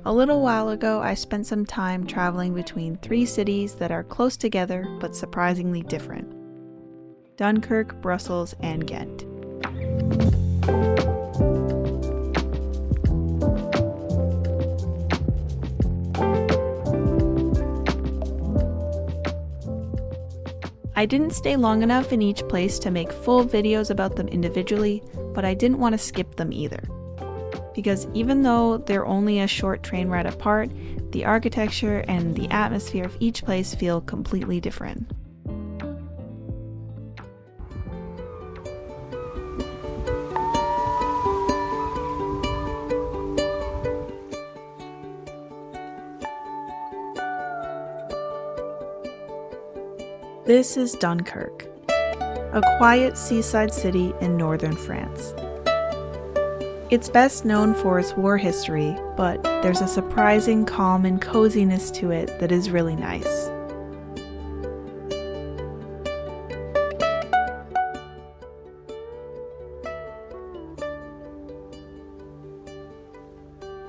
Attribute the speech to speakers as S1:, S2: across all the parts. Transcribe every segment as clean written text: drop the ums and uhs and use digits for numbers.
S1: A little while ago, I spent some time traveling between three cities that are close together but surprisingly different: Dunkirk, Brussels, and Ghent. I didn't stay long enough in each place to make full videos about them individually, but I didn't want to skip them either. Because even though they're only a short train ride apart, the architecture and the atmosphere of each place feel completely different. This is Dunkirk, a quiet seaside city in northern France. It's best known for its war history, but there's a surprising calm and coziness to it that is really nice.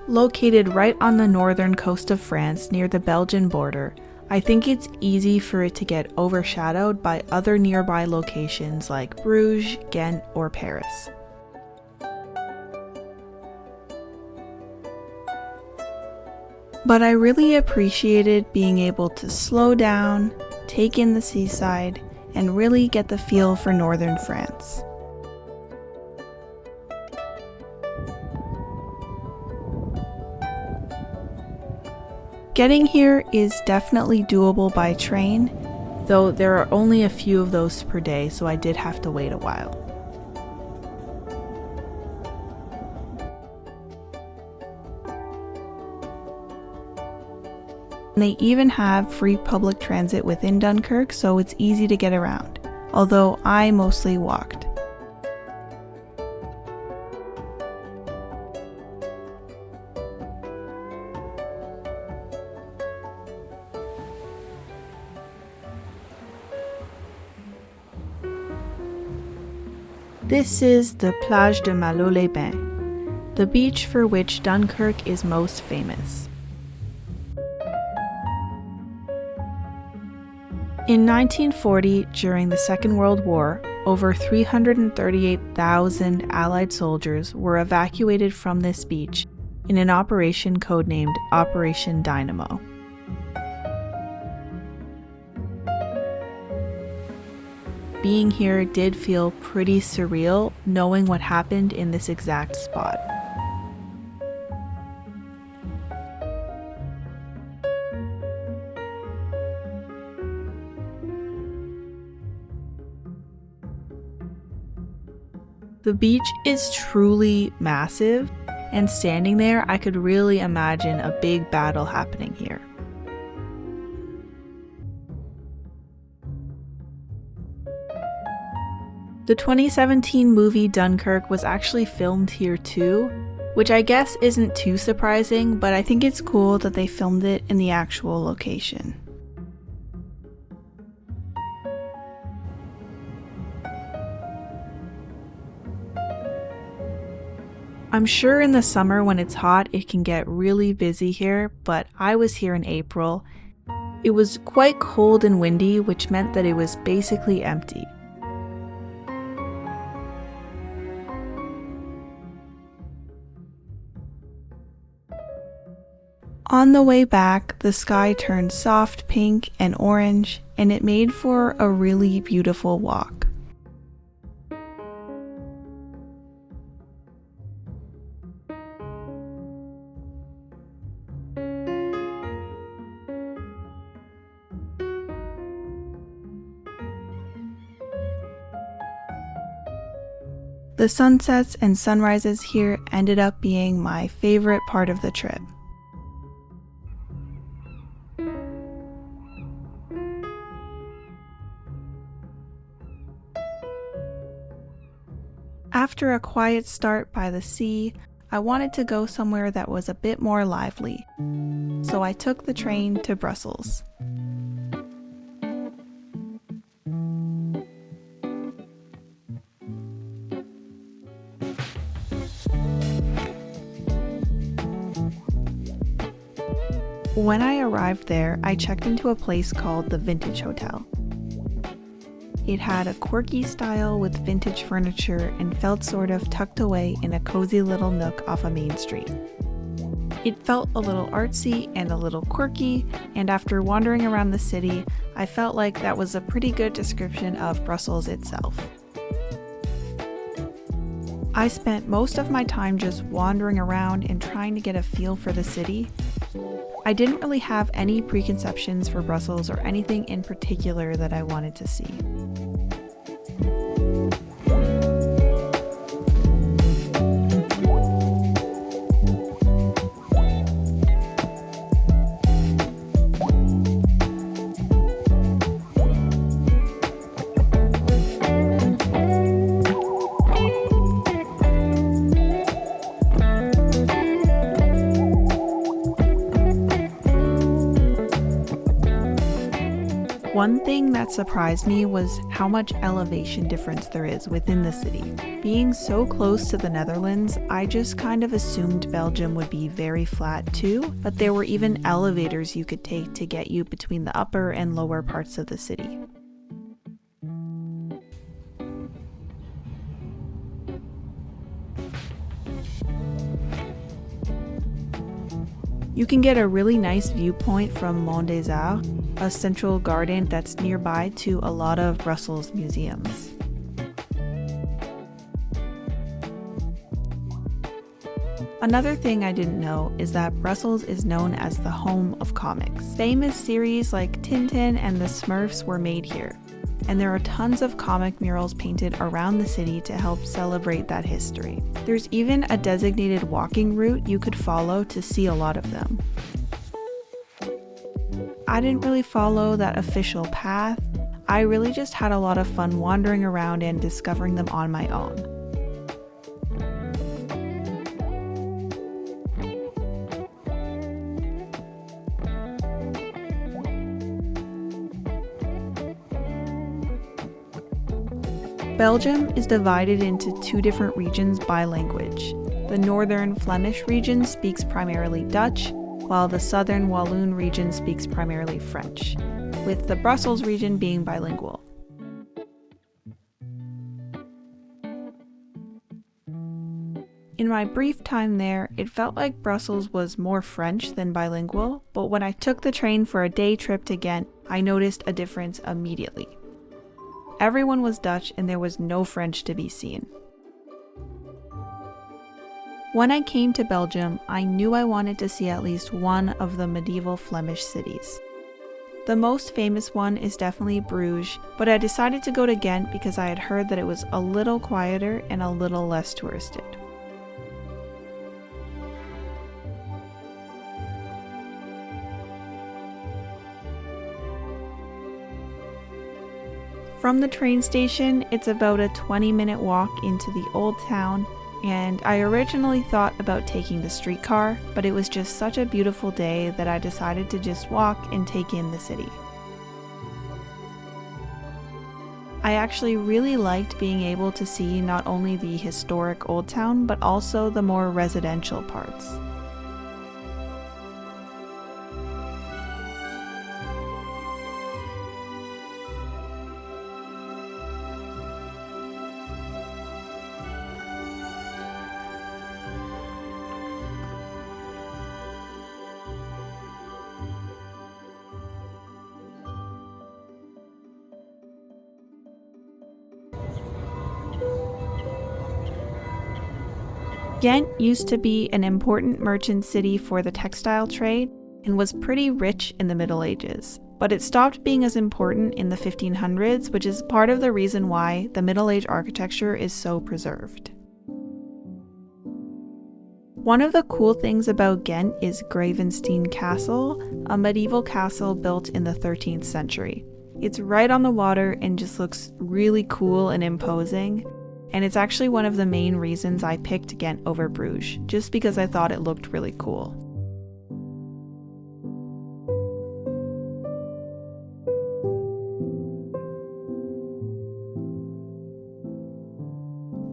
S1: Located right on the northern coast of France near the Belgian border, I think it's easy for it to get overshadowed by other nearby locations like Bruges, Ghent, or Paris. But I really appreciated being able to slow down, take in the seaside, and really get the feel for northern France. Getting here is definitely doable by train, though there are only a few of those per day, so I did have to wait a while. They even have free public transit within Dunkirk, so it's easy to get around, although I mostly walked. This is the Plage de Malo-les-Bains, the beach for which Dunkirk is most famous. In 1940, during the Second World War, over 338,000 Allied soldiers were evacuated from this beach in an operation codenamed Operation Dynamo. Being here did feel pretty surreal, knowing what happened in this exact spot. The beach is truly massive, and standing there, I could really imagine a big battle happening here. The 2017 movie Dunkirk was actually filmed here too, which I guess isn't too surprising, but I think it's cool that they filmed it in the actual location. I'm sure in the summer when it's hot it can get really busy here, but I was here in April. It was quite cold and windy, which meant that it was basically empty. On the way back, the sky turned soft pink and orange, and it made for a really beautiful walk. The sunsets and sunrises here ended up being my favorite part of the trip. After a quiet start by the sea, I wanted to go somewhere that was a bit more lively, so I took the train to Brussels. When I arrived there, I checked into a place called the Vintage Hotel. It had a quirky style with vintage furniture and felt sort of tucked away in a cozy little nook off a main street. It felt a little artsy and a little quirky, and after wandering around the city, I felt like that was a pretty good description of Brussels itself. I spent most of my time just wandering around and trying to get a feel for the city. I didn't really have any preconceptions for Brussels or anything in particular that I wanted to see. One thing that surprised me was how much elevation difference there is within the city. Being so close to the Netherlands, I just kind of assumed Belgium would be very flat too, but there were even elevators you could take to get you between the upper and lower parts of the city. You can get a really nice viewpoint from Mont des Arts, a central garden that's nearby to a lot of Brussels museums. Another thing I didn't know is that Brussels is known as the home of comics. Famous series like Tintin and the Smurfs were made here, and there are tons of comic murals painted around the city to help celebrate that history. There's even a designated walking route you could follow to see a lot of them. I didn't really follow that official path. I really just had a lot of fun wandering around and discovering them on my own. Belgium is divided into two different regions by language. The northern Flemish region speaks primarily Dutch, while the southern Walloon region speaks primarily French, with the Brussels region being bilingual. In my brief time there, it felt like Brussels was more French than bilingual, but when I took the train for a day trip to Ghent, I noticed a difference immediately. Everyone was Dutch and there was no French to be seen. When I came to Belgium, I knew I wanted to see at least one of the medieval Flemish cities. The most famous one is definitely Bruges, but I decided to go to Ghent because I had heard that it was a little quieter and a little less touristed. From the train station, it's about a 20-minute walk into the old town, and I originally thought about taking the streetcar, but it was just such a beautiful day that I decided to just walk and take in the city. I actually really liked being able to see not only the historic old town, but also the more residential parts. Ghent used to be an important merchant city for the textile trade and was pretty rich in the Middle Ages, but it stopped being as important in the 1500s, which is part of the reason why the Middle Age architecture is so preserved. One of the cool things about Ghent is Gravenstein Castle, a medieval castle built in the 13th century. It's right on the water and just looks really cool and imposing. And it's actually one of the main reasons I picked Ghent over Bruges, just because I thought it looked really cool.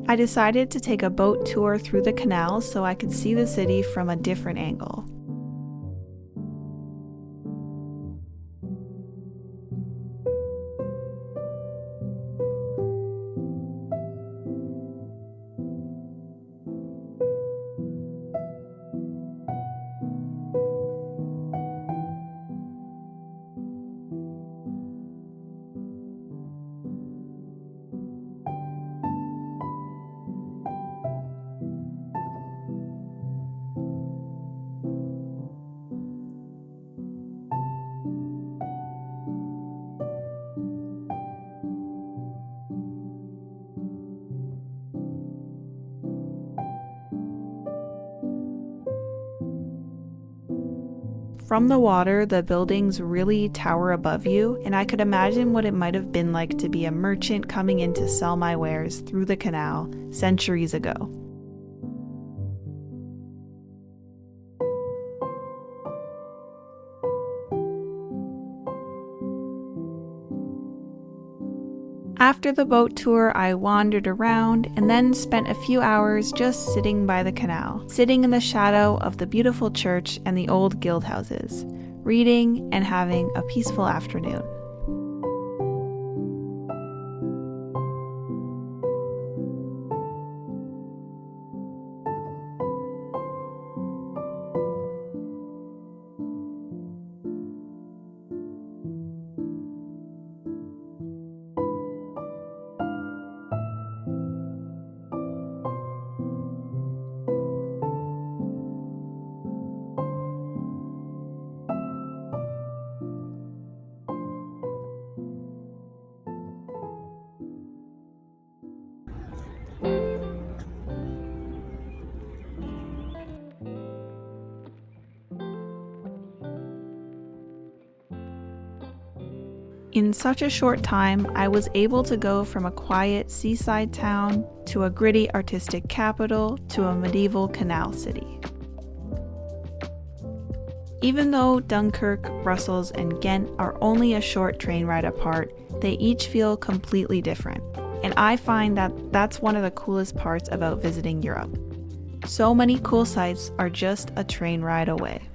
S1: I decided to take a boat tour through the canals so I could see the city from a different angle. From the water, the buildings really tower above you, and I could imagine what it might have been like to be a merchant coming in to sell my wares through the canal centuries ago. After the boat tour, I wandered around and then spent a few hours just sitting by the canal, sitting in the shadow of the beautiful church and the old guild houses, reading and having a peaceful afternoon. In such a short time, I was able to go from a quiet seaside town to a gritty artistic capital to a medieval canal city. Even though Dunkirk, Brussels, and Ghent are only a short train ride apart, they each feel completely different. And I find that that's one of the coolest parts about visiting Europe. So many cool sights are just a train ride away.